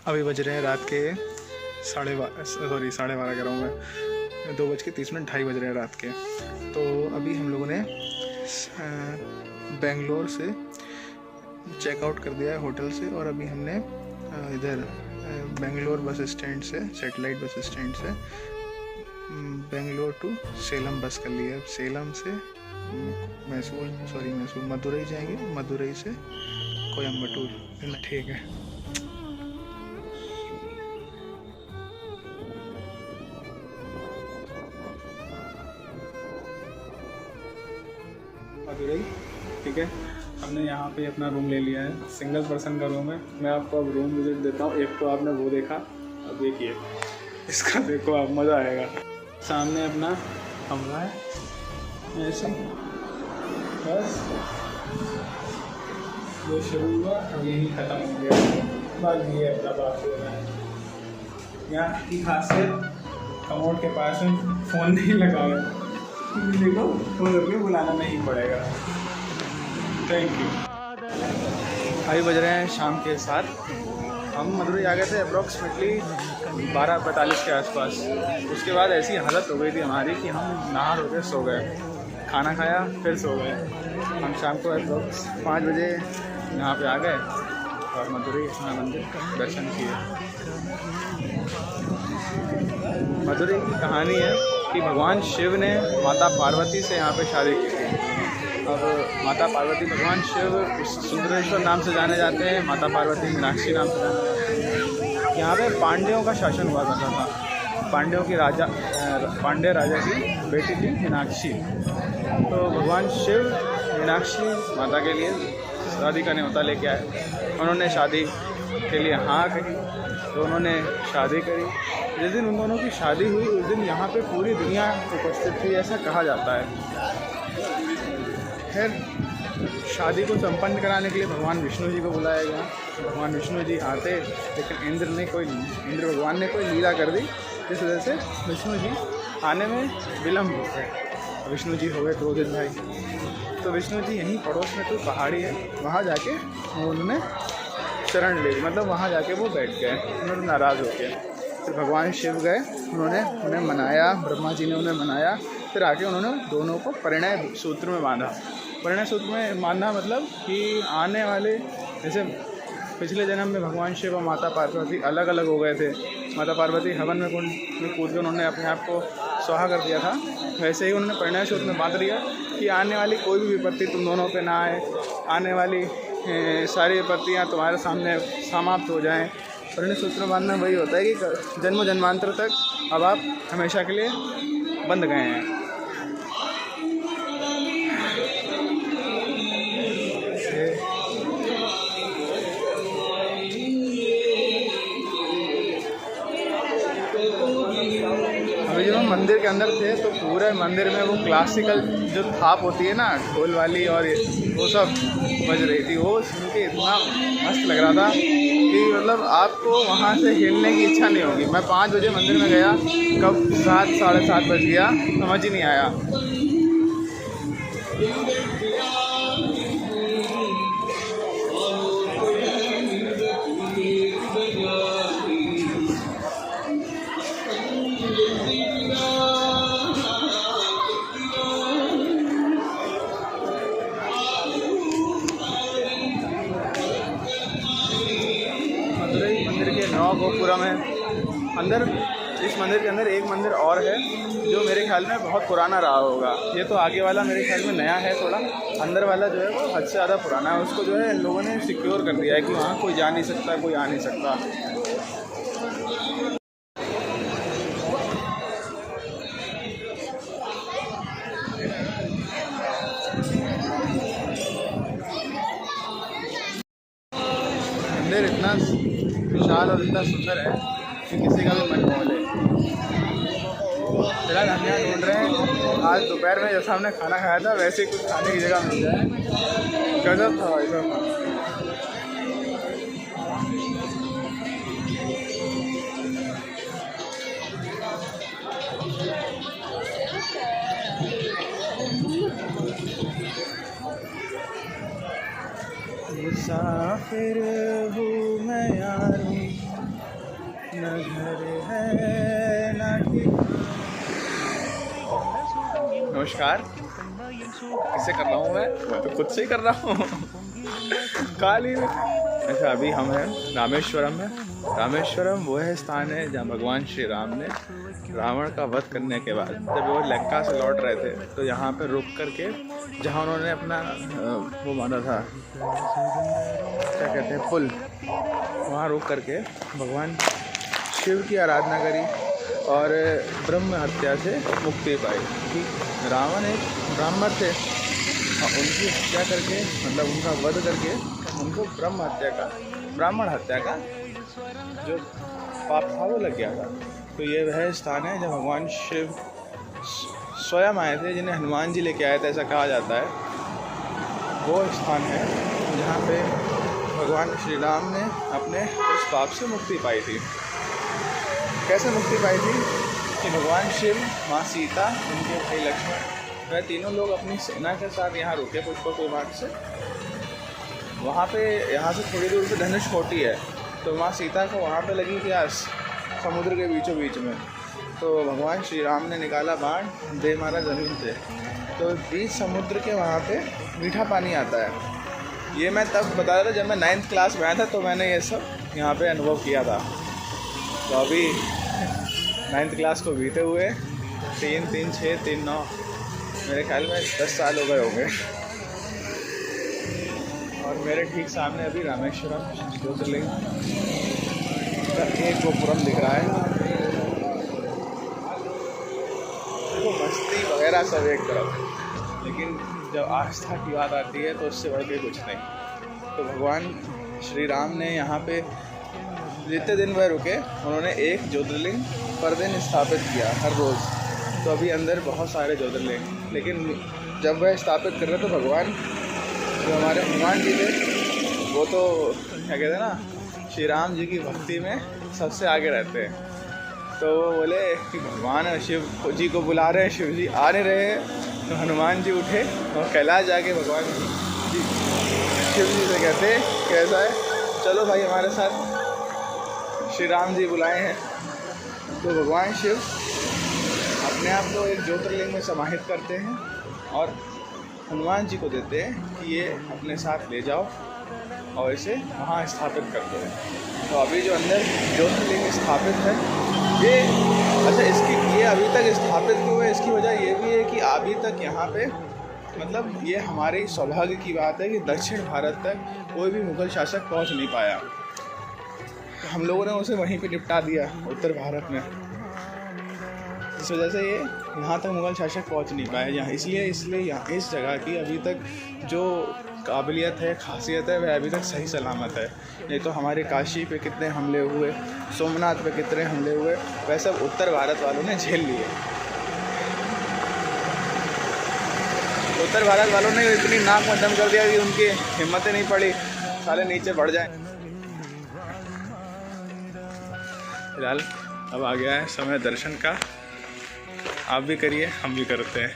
अभी बज रहे हैं रात के 12:30 कह रहा हूँ मैं, 2:30, 2:30 बज रहे हैं रात के। तो अभी हम लोगों ने बेंगलोर से चेकआउट कर दिया है होटल से, और अभी हमने इधर बेंगलोर बस स्टैंड से, सैटेलाइट बस स्टैंड से बेंगलोर टू सेलम बस कर लिया है। सेलम से मदुरई जाएंगे, मदुरई से कोयम्बटूर। ठीक है। मदुरई, ठीक है। हमने यहाँ पे अपना रूम ले लिया है, सिंगल पर्सन का रूम है। मैं आपको अब रूम विजिट देता हूँ। एक तो आपने वो देखा, अब देखिए इसका, देखो आप, मज़ा आएगा। सामने अपना कमरा है, ऐसे बस ये शुरू हुआ और यही ख़त्म हो गया। बस ये अपना बाथरूम है। यहाँ की खासियत, कमोड के पास में फ़ोन नहीं लगा है, देखो फोन करके बुलाना नहीं पड़ेगा। Thank you. अभी बज रहे हैं शाम के 7। हम मदुरई आ गए थे अप्रॉक्सीमेटली 12:45 के आसपास। उसके बाद ऐसी हालत हो गई थी हमारी कि हम नहा धो के सो गए, खाना खाया फिर सो गए। हम शाम को अप्रॉक्स 5 बजे यहाँ पे आ गए और मदुरई मंदिर का दर्शन किए। मदुरई की कहानी है कि भगवान शिव ने माता पार्वती से यहाँ पे शादी की थी। अब माता पार्वती, भगवान शिव सुंदरेश्वर नाम से जाने जाते हैं, माता पार्वती मीनाक्षी नाम से जाने जाते हैं। यहाँ पे पांड्यों का शासन हुआ करता था। पांड्यों की पांड्य राजा की बेटी थी मीनाक्षी। तो भगवान शिव मीनाक्षी माता के लिए शादी का न्योता लेके आए। उन्होंने शादी के लिए हाँ कही, तो उन्होंने शादी करी। जिस दिन उन दोनों की शादी हुई उस दिन यहाँ पे पूरी दुनिया उपस्थित थी, ऐसा कहा जाता है। खैर, शादी को संपन्न कराने के लिए भगवान विष्णु जी को बुलाया गया। भगवान विष्णु जी आते, लेकिन इंद्र भगवान ने कोई लीला कर दी, जिस वजह से विष्णु जी आने में विलम्ब हो गए। विष्णु जी हो गए क्रोधित भाई। तो विष्णु जी यहीं पड़ोस में कोई पहाड़ी है, वहाँ जाके उन्होंने शरण ले ली, मतलब वहाँ जाके वो बैठ गए, उन्होंने नाराज़ हो गए। फिर भगवान शिव गए, उन्होंने उन्हें मनाया, ब्रह्मा जी ने उन्हें मनाया। फिर आके उन्होंने दोनों को परिणय सूत्र में बांधा। परिणय सूत्र में बांधा मतलब कि आने वाले, जैसे पिछले जन्म में भगवान शिव और माता पार्वती अलग अलग हो गए थे। माता पार्वती हवन में कुंड में कूद के उन्होंने अपने आप को स्वाहा कर दिया था, वैसे ही उन्होंने परिणय सूत्र में बांध दिया कि आने वाली कोई भी विपत्ति तुम दोनों पे ना आए, आने वाली सारी विपत्तियाँ तुम्हारे सामने समाप्त हो जाएं। परिणय सूत्र में बांधना वही होता है कि जन्म जन्मांतर तक अब आप हमेशा के लिए बंध गए हैं। अभी जब हम मंदिर के अंदर थे तो पूरे मंदिर में वो क्लासिकल जो थाप होती है ना, ढोल वाली, और वो सब बज रही थी। वो सुन के इतना मस्त लग रहा था कि मतलब आपको वहाँ से हिलने की इच्छा नहीं होगी। मैं 5 बजे मंदिर में गया, कब 7, 7:30 बज गया समझ ही नहीं आया। गोपुरम है अंदर। इस मंदिर के अंदर एक मंदिर और है जो मेरे ख्याल में बहुत पुराना रहा होगा। ये तो आगे वाला मेरे ख्याल में नया है थोड़ा, अंदर वाला जो है वो हद से ज़्यादा पुराना है। उसको जो है इन लोगों ने सिक्योर कर दिया है कि वहाँ कोई जा नहीं सकता, कोई आ नहीं सकता। मंदिर इतना विशाल और इतना सुंदर है कि किसी का भी मन मोह ले। फिलहाल हम यहाँ ढूंढ रहे हैं, आज दोपहर में जैसा हमने खाना खाया था वैसे ही कुछ खाने की जगह मिल जाए। गजब था भाई साहब। मुसाफिर हूँ मैं यारी, न घर है न ठिकाना। नमस्कार, किसे कर रहा हूँ मैं तो खुद से ही कर रहा हूँ काली में। अच्छा, अभी हम हैं रामेश्वरम में। रामेश्वरम वो है स्थान है जहाँ भगवान श्री राम ने रावण का वध करने के बाद जब वो लंका से लौट रहे थे तो यहाँ पे रुक करके जहाँ उन्होंने अपना वो बांधा था, क्या कहते हैं, पुल, वहाँ रुक करके भगवान शिव की आराधना करी और ब्रह्म हत्या से मुक्ति पाई। कि रावण एक ब्राह्मण थे और उनकी हत्या करके, मतलब उनका वध करके उनको ब्राह्मण हत्या का जो पाप था वो लग गया था। तो ये वह स्थान है जहाँ भगवान शिव स्वयं आए थे, जिन्हें हनुमान जी लेके आए थे ऐसा कहा जाता है। वो स्थान है जहाँ पे भगवान श्री राम ने अपने उस पाप से मुक्ति पाई थी। कैसे मुक्ति पाई थी कि भगवान शिव, माँ सीता, उनके भाई लक्ष्मण, वह तीनों लोग अपनी सेना के साथ यहाँ रुके पुष्पक विमान से। वहाँ पे यहाँ से थोड़ी दूर पे धनुष कोटी है, तो माँ सीता को वहाँ पे लगी प्यास समुद्र के बीचों बीच में। तो भगवान श्री राम ने निकाला बाण, दे मारा ज़मीन से, तो बीच समुद्र के वहाँ पे मीठा पानी आता है। ये मैं तब बता रहा था जब मैं 9th क्लास में आया था, तो मैंने ये सब यहाँ पे अनुभव किया था। तो अभी 9th क्लास को बीते हुए 3, 3, 6, 3, 9 मेरे ख्याल में 10 साल हो गए होंगे। और मेरे ठीक सामने अभी रामेश्वरम ज्योतिर्लिंग का एक गोपुरम दिख रहा है। देखो, मस्ती वगैरह सब एक तरफ, लेकिन जब आस्था की बात आती है तो उससे बढ़ के कुछ नहीं। तो भगवान श्री राम ने यहाँ पे जितने दिन वह रुके, उन्होंने एक ज्योतिर्लिंग पर दिन स्थापित किया हर रोज़। तो अभी अंदर बहुत सारे ज्योतिर्लिंग, लेकिन जब वह स्थापित कर रहे तो भगवान जो हमारे हनुमान जी थे वो तो क्या कहते हैं ना, श्री राम जी की भक्ति में सबसे आगे रहते हैं। तो वो बोले कि भगवान शिव जी को बुला रहे हैं, शिव जी आ नहीं रहे हैं। तो हनुमान जी उठे और कैलाश जाके भगवान जी शिव जी से कहते कैसा है, चलो भाई हमारे साथ, श्री राम जी बुलाए हैं। तो भगवान शिव अपने आप को एक ज्योतिर्लिंग में समाहित करते हैं और हनुमान जी को देते हैं कि ये अपने साथ ले जाओ और इसे वहाँ स्थापित कर दो। तो अभी जो अंदर ज्योतिर्लिंग स्थापित है ये, अच्छा, इसकी ये अभी तक स्थापित क्यों है, इसकी वजह ये भी है कि अभी तक यहाँ पे, मतलब ये हमारे सौभाग्य की बात है कि दक्षिण भारत तक कोई भी मुग़ल शासक पहुँच नहीं पाया। तो हम लोगों ने उसे वहीं पे निपटा दिया उत्तर भारत में। इस वजह से ये यहाँ तक मुग़ल शासक पहुँच नहीं पाए यहाँ, इसलिए यहाँ इस जगह की अभी तक जो काबिलियत है, खासियत है, वह अभी तक सही सलामत है। नहीं तो हमारे काशी पे कितने हमले हुए, सोमनाथ पे कितने हमले हुए, वह सब उत्तर भारत वालों ने झेल लिए। उत्तर भारत वालों ने इतनी नाक में दम कर दिया कि उनकी हिम्मतें नहीं पड़ी, साले नीचे बढ़ जाए। फिलहाल अब आ गया है समय दर्शन का, आप भी करिए, हम भी करते हैं।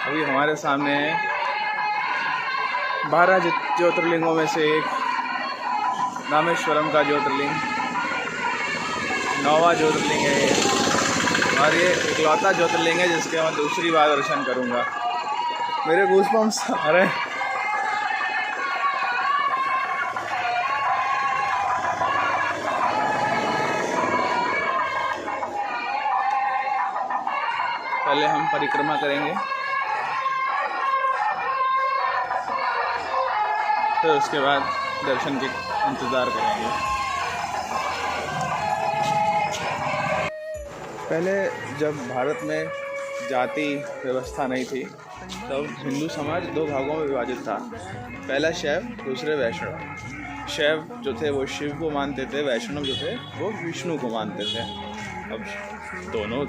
अभी हमारे सामने 12 ज्योतिर्लिंगों में से एक रामेश्वरम का ज्योतिर्लिंग, 9वां ज्योतिर्लिंग है ये, और ये इकलौता ज्योतिर्लिंग है जिसके मैं दूसरी बार दर्शन करूँगा। मेरे गूज़बम्स आ रहे हैं। पहले हम परिक्रमा करेंगे, फिर उसके बाद दर्शन के इंतज़ार करेंगे। पहले जब भारत में जाति व्यवस्था नहीं थी तब हिंदू समाज 2 भागों में विभाजित था। पहला शैव, दूसरे वैष्णव। शैव जो थे वो शिव को मानते थे, वैष्णव जो थे वो विष्णु को मानते थे। अब दोनों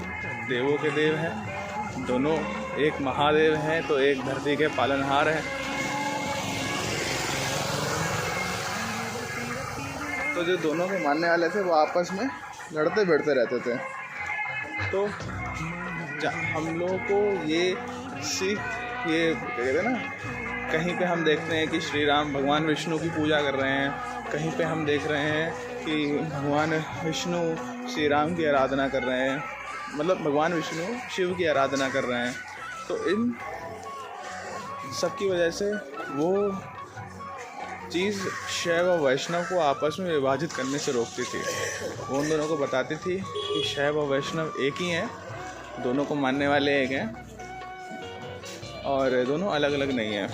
देवों के देव हैं, दोनों एक महादेव हैं तो एक धरती के पालनहार हैं। तो जो दोनों के मानने वाले थे वो आपस में लड़ते भिड़ते रहते थे। तो हम लोगों को ये सीख, ये कहते हैं ना, कहीं पे हम देखते हैं कि श्री राम भगवान विष्णु की पूजा कर रहे हैं, कहीं पे हम देख रहे हैं कि भगवान विष्णु श्री राम की आराधना कर रहे हैं, मतलब भगवान विष्णु शिव की आराधना कर रहे हैं। तो इन सब की वजह से वो चीज़ शैव और वैष्णव को आपस में विभाजित करने से रोकती थी। वो उन दोनों को बताती थी कि शैव और वैष्णव एक ही हैं, दोनों को मानने वाले एक हैं और दोनों अलग अलग नहीं हैं।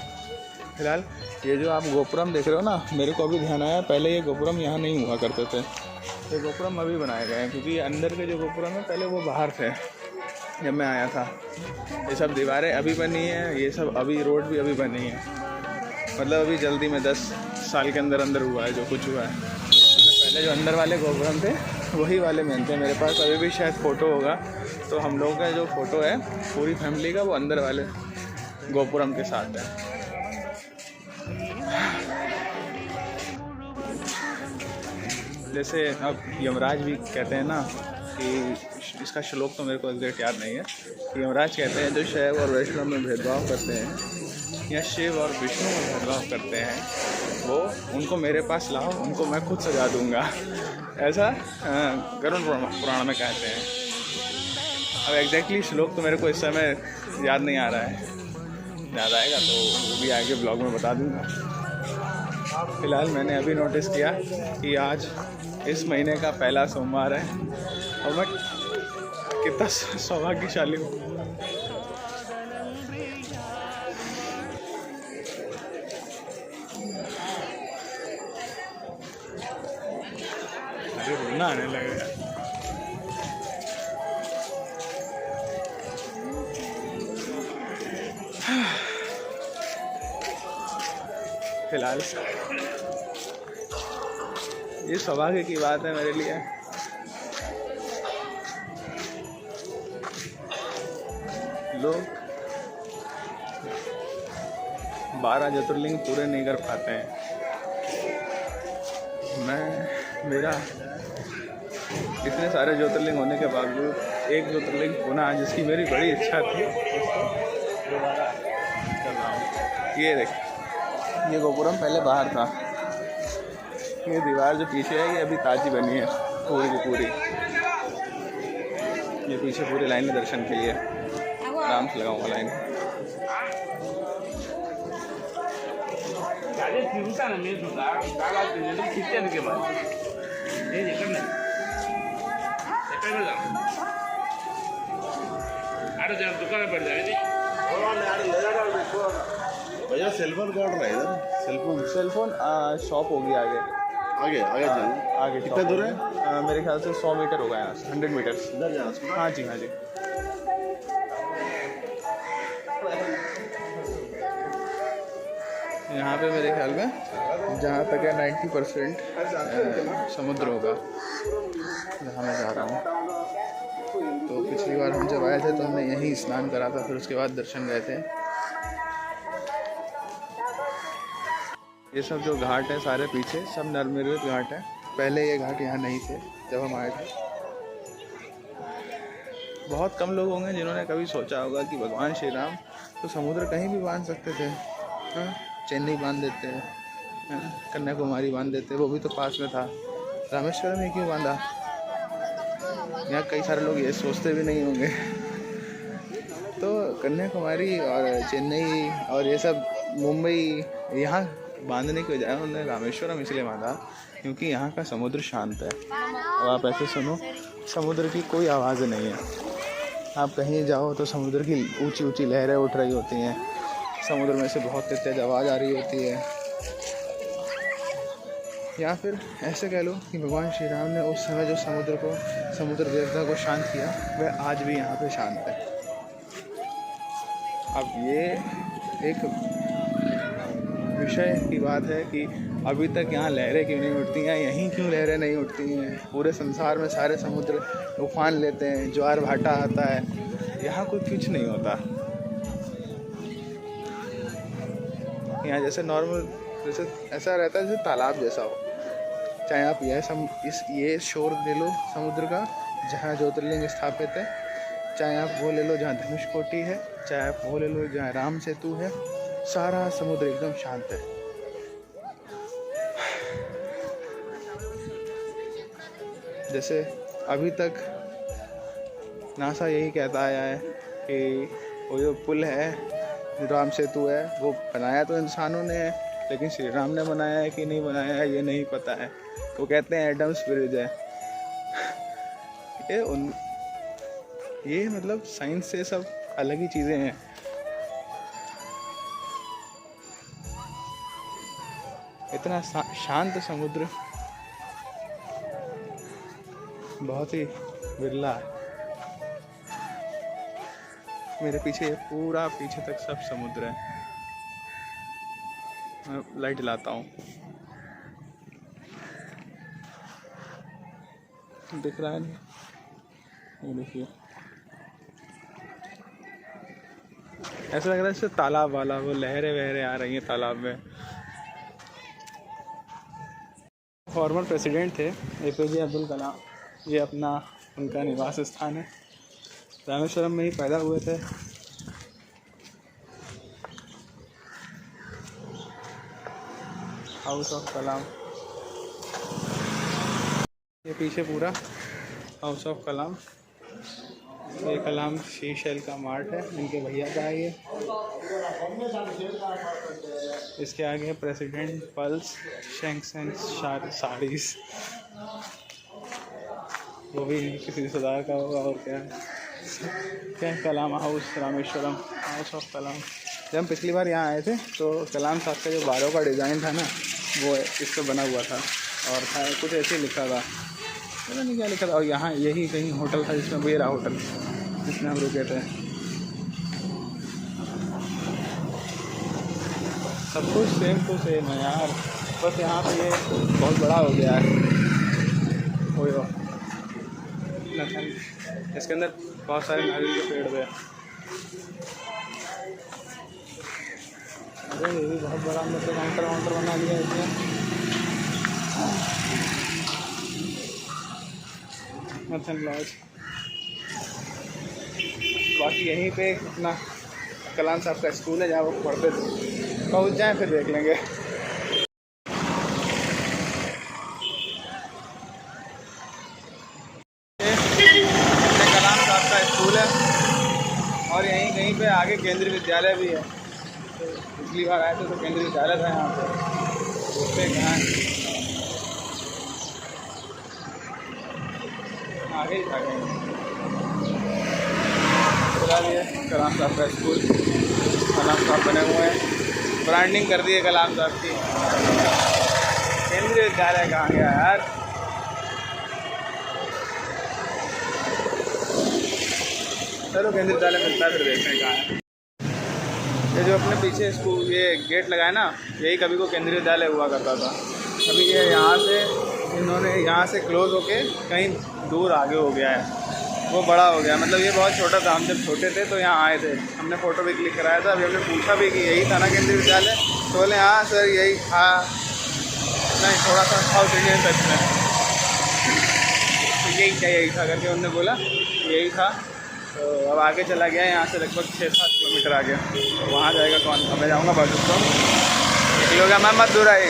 फिलहाल ये जो आप गोपुरम देख रहे हो ना, मेरे को अभी ध्यान आया, पहले ये गोपुरम यहाँ नहीं हुआ करते थे। ये गोपुरम अभी बनाए गए हैं, क्योंकि अंदर के जो गोपुरम है पहले वो बाहर थे जब मैं आया था। ये सब दीवारें अभी बनी हैं, ये सब अभी रोड भी अभी बनी है, मतलब अभी जल्दी में 10 साल के अंदर अंदर हुआ है जो कुछ हुआ है। पहले जो अंदर वाले गोपुरम थे वही वाले मेन थे। मेरे पास अभी भी शायद फ़ोटो होगा, तो हम लोगों का जो फ़ोटो है पूरी फैमिली का वो अंदर वाले गोपुरम के साथ है। जैसे अब यमराज भी कहते हैं ना कि इसका श्लोक तो मेरे को एग्जैक्ट याद नहीं है, कि यमराज कहते हैं जो शैव और वैष्णव में भेदभाव करते हैं या शिव और विष्णु में भेदभाव करते हैं, वो उनको मेरे पास लाओ, उनको मैं खुद सजा दूंगा। ऐसा गरुड़ पुराण में कहते हैं। अब एग्जैक्टली श्लोक तो मेरे को इस समय याद नहीं आ रहा है, याद आएगा तो वो भी आगे ब्लॉग में बता दूंगा। फ़िलहाल मैंने अभी नोटिस किया कि आज इस महीने का पहला सोमवार है और मैं कितना सौभाग्यशाली हूँ। अरे रोना आने लगेगा। फिलहाल ये सौभाग्य की बात है मेरे लिए। लोग 12 ज्योतिर्लिंग पूरे नहीं कर पाते हैं। मेरा इतने सारे ज्योतिर्लिंग होने के बावजूद एक ज्योतिर्लिंग होना जिसकी मेरी बड़ी इच्छा थी, उसको दोबारा कर रहा हूँ। ये देख, ये गोपुरम पहले बाहर था, ये दीवार जो पीछे है ये अभी ताजी बनी है पूरी की पूरी। ये पीछे पूरी लाइन में दर्शन के लिए आराम से लगाऊंगा लाइन। भैया सेलफोन कौन रहा है इधर? सेलफोन शॉप होगी आगे आगे चलो। आगे कितना दूर है? मेरे ख्याल से 100 मीटर होगा यहाँ से, 100 मीटर इधर जाना। हाँ जी हाँ जी। यहाँ पे मेरे ख्याल में जहाँ तक है 90% समुद्र होगा जहाँ मैं जा रहा हूँ। तो पिछली बार हम जब आए थे तो हमने यहीं स्नान करा था, फिर उसके बाद दर्शन गए थे। ये सब जो घाट है सारे पीछे सब नवनिर्मित घाट है। पहले ये घाट यहाँ नहीं थे जब हम आए थे। बहुत कम लोग होंगे जिन्होंने कभी सोचा होगा कि भगवान श्री राम तो समुद्र कहीं भी बांध सकते थे। हाँ, चेन्नई बांध देते, कन्याकुमारी बांध देते, वो भी तो पास में था। रामेश्वरम में क्यों बांधा? यहाँ कई सारे लोग ये सोचते भी नहीं होंगे। तो कन्याकुमारी और चेन्नई और ये सब मुंबई यहाँ बांधने की बजाय उन्होंने रामेश्वरम इसलिए बांधा क्योंकि यहाँ का समुद्र शांत है। अब आप ऐसे सुनो, समुद्र की कोई आवाज़ नहीं है। आप कहीं जाओ तो समुद्र की ऊंची ऊंची लहरें उठ रही होती हैं, समुद्र में से बहुत तेज आवाज़ आ रही होती है। या फिर ऐसे कह लो कि भगवान श्री राम ने उस समय जो समुद्र देवता को शांत किया, वह आज भी यहाँ पे शांत है। अब ये एक विषय की बात है कि अभी तक यहाँ लहरें क्यों नहीं उठती हैं, यहीं क्यों लहरें नहीं उठती हैं। पूरे संसार में सारे समुद्र उफान लेते हैं, ज्वार भाटा आता है, यहाँ कोई कुछ नहीं होता। यहाँ जैसे नॉर्मल जैसे ऐसा रहता है जैसे तालाब जैसा हो। चाहे आप ये शोर ले लो समुद्र का जहाँ ज्योतिर्लिंग स्थापित है, चाहे आप वो ले लो जहाँ धनुषकोटि है, चाहे आप वो ले लो जहाँ राम सेतु है, सारा समुद्र एकदम शांत है। जैसे अभी तक नासा यही कहता आया है कि वो जो पुल है, राम सेतु है, वो बनाया तो इंसानों ने है, लेकिन श्री राम ने बनाया है कि नहीं बनाया है ये नहीं पता है। वो कहते हैं एडम्स ब्रिज है। ये मतलब साइंस से सब अलग ही चीज़ें हैं। इतना शांत समुद्र बहुत ही बिरला है। मेरे पीछे पूरा पीछे तक सब समुद्र है। मैं लाइट लाता हूँ, दिख रहा है नहीं? ये देखिए, ऐसा लग रहा है जैसे तालाब वाला, वो लहरें वहरें आ रही हैं तालाब में। फॉर्मर प्रेसिडेंट थे APJ अब्दुल कलाम। ये अपना उनका निवास स्थान है। रामेश्वरम में ही पैदा हुए थे। हाउस ऑफ कलाम, ये पीछे पूरा हाउस ऑफ कलाम। ये कलाम शीशेल का मार्ट है, इनके भैया का है ये। इसके आगे president pulse shanks and saris, वो भी किसी रिश्तेदार का होगा। और क्या कलाम हाउस, रामेश्वरम हाउस ऑफ कलाम। जब हम पिछली बार यहाँ आए थे तो कलाम साहब का जो बारों का डिज़ाइन था ना, वो इस पर बना हुआ था और कुछ ऐसे लिखा था, पता नहीं क्या लिखा था। और यहाँ यही कहीं होटल था जिसमें वो रहा होटल जिसमें हम रुके थे। सब कुछ सेम टू सेम है यार, बस यहाँ पे ये बहुत बड़ा हो गया है। वो इसके अंदर बहुत सारे नारियल के पेड़ थे। अरे ये भी बहुत बड़ा मतलब काउंटर बना लिया इसमें। Nathan laws. बाकी यहीं पे अपना कलाम साहब का स्कूल है जहाँ वो पढ़ते थे। पहुँच जाएँ फिर देख लेंगे। कलाम साहब का स्कूल है और यहीं कहीं पे आगे केंद्रीय विद्यालय भी है। तो पिछली बार आए थे तो केंद्रीय विद्यालय था यहाँ पे। उस पर कहाँ आगे ही था कहीं। फिलहाल ये कलाम साहब का स्कूल, कलाम साहब बने हुए हैं, ब्रांडिंग कर दी है कलाम साहब की। केंद्रीय विद्यालय कहाँ गया यार? चलो केंद्रीय विद्यालय मिलता है, फिर देखते हैं कहाँ है। ये जो अपने पीछे स्कूल ये गेट लगाया ना, यही कभी को केंद्रीय विद्यालय हुआ करता था। अभी ये यहाँ से इन्होंने यहाँ से क्लोज होके कहीं दूर आगे हो गया है, वो बड़ा हो गया। मतलब ये बहुत छोटा था, हम जब छोटे थे तो यहाँ आए थे, हमने फ़ोटो भी क्लिक कराया था। अभी हमने पूछा भी कि यही था ना केंद्रीय विद्यालय, तो बोले हाँ सर यही था। नहीं, थोड़ा सा साउथ इंडियन टच में, तो यही था करके उन्होंने बोला यही था। तो अब आगे चला गया, यहाँ से लगभग 6-7 किलोमीटर आगे, तो वहाँ जाएगा कौन? अब मैं जाऊँगा बस। उसको निकलोगा मैं मत दूर आई।